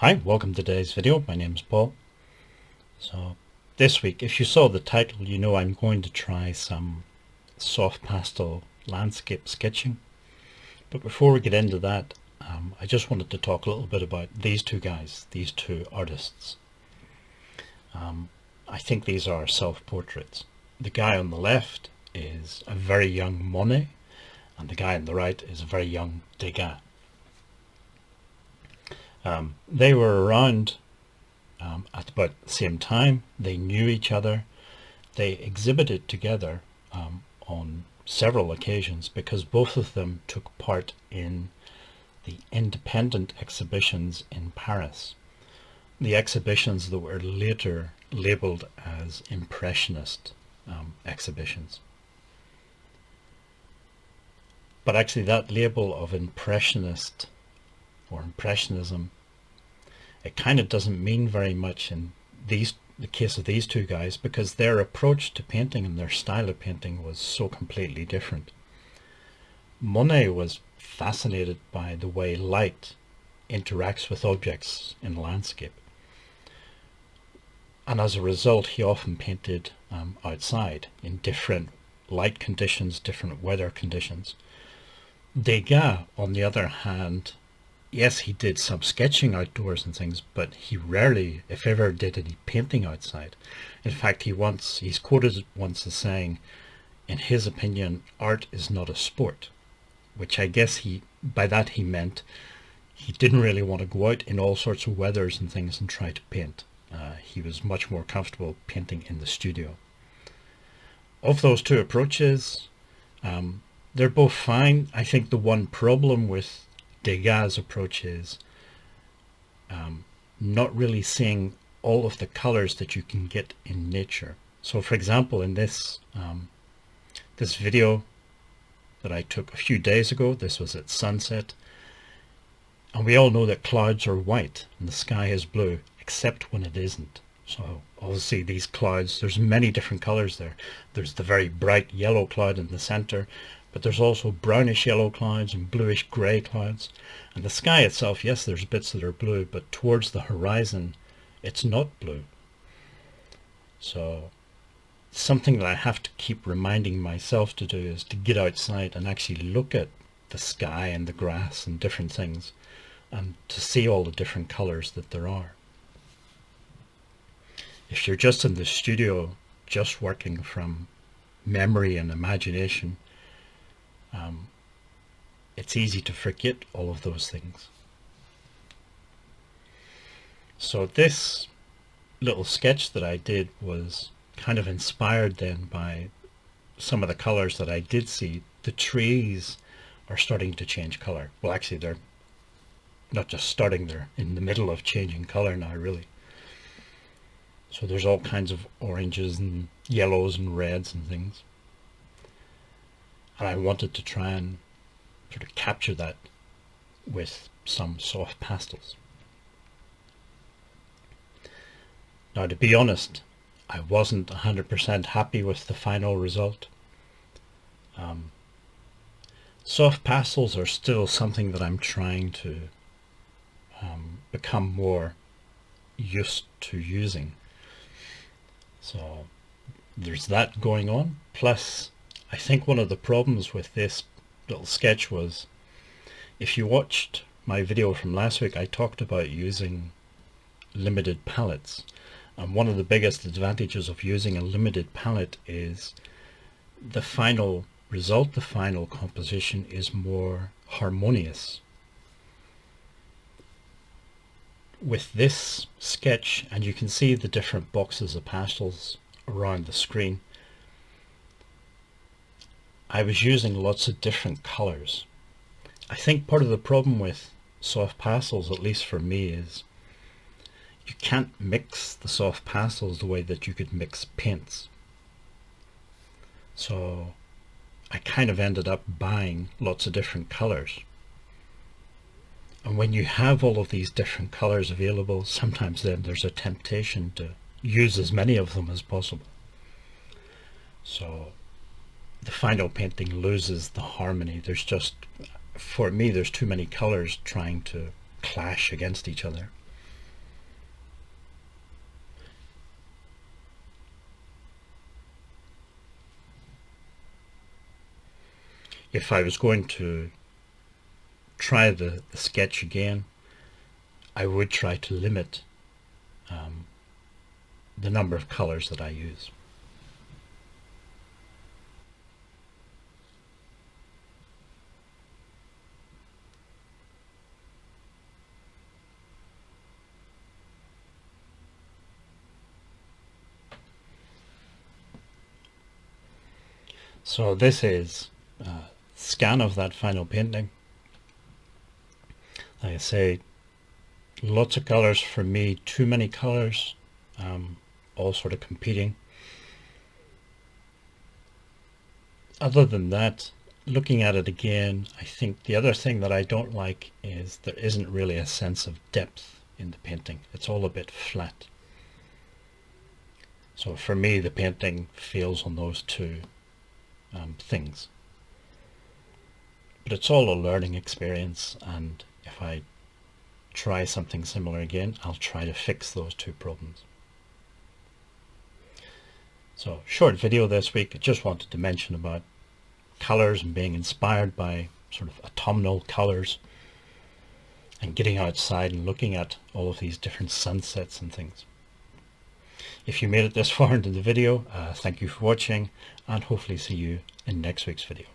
Hi, welcome to today's video. My name's Paul. So this week, if you saw the title, you know I'm going to try some soft pastel landscape sketching. But before we get into that, I just wanted to talk a little bit about these two guys, these two artists. I think these are self-portraits. The guy on the left is a very young Monet, and the guy on the right is a very young Degas. They were around at about the same time. They knew each other. They exhibited together on several occasions because both of them took part in the independent exhibitions in Paris. The exhibitions that were later labeled as Impressionist exhibitions. But actually that label of Impressionist or Impressionism, it kind of doesn't mean very much in the case of these two guys, because their approach to painting and their style of painting was so completely different. Monet was fascinated by the way light interacts with objects in landscape, and as a result he often painted outside in different light conditions, different weather conditions. Degas, on the other hand, yes, he did some sketching outdoors and things, but he rarely, if ever, did any painting outside. In fact, he's quoted once as saying, in his opinion, art is not a sport, which I guess by that he meant he didn't really want to go out in all sorts of weathers and things and try to paint. He was much more comfortable painting in the studio. Of those two approaches, they're both fine. I think the one problem with Degas' approach is not really seeing all of the colors that you can get in nature. So for example, in this video that I took a few days ago, this was at sunset, and we all know that clouds are white and the sky is blue, except when it isn't. So obviously these clouds, there's many different colors there. There's the very bright yellow cloud in the center, but there's also brownish yellow clouds and bluish grey clouds. And the sky itself, yes, there's bits that are blue, but towards the horizon, it's not blue. So something that I have to keep reminding myself to do is to get outside and actually look at the sky and the grass and different things, and to see all the different colors that there are. If you're just in the studio, just working from memory and imagination, it's easy to forget all of those things. So this little sketch that I did was kind of inspired then by some of the colors that I did see. The trees are starting to change color. Well, actually they're not just starting, they're in the middle of changing color now, really. So there's all kinds of oranges and yellows and reds and things. And I wanted to try and sort of capture that with some soft pastels. Now, to be honest, I wasn't 100% happy with the final result. Soft pastels are still something that I'm trying to become more used to using. So there's that going on. Plus, I think one of the problems with this little sketch was, if you watched my video from last week, I talked about using limited palettes. And one of the biggest advantages of using a limited palette is the final result, the final composition is more harmonious. With this sketch, and you can see the different boxes of pastels around the screen, I was using lots of different colors. I think part of the problem with soft pastels, at least for me, is you can't mix the soft pastels the way that you could mix paints. So I kind of ended up buying lots of different colors. And when you have all of these different colors available, sometimes then there's a temptation to use as many of them as possible. So the final painting loses the harmony. There's just, for me, there's too many colors trying to clash against each other. if I was going to try the sketch again, I would try to limit the number of colors that I use. So this is a scan of that final painting. Like I say, lots of colors for me, too many colors, all sort of competing. Other than that, looking at it again, I think the other thing that I don't like is there isn't really a sense of depth in the painting. It's all a bit flat. So for me, the painting fails on those two things. But it's all a learning experience, and if I try something similar again, I'll try to fix those two problems. So short video this week. I just wanted to mention about colors and being inspired by sort of autumnal colors and getting outside and looking at all of these different sunsets and things. If you made it this far into the video, thank you for watching, and hopefully see you in next week's video.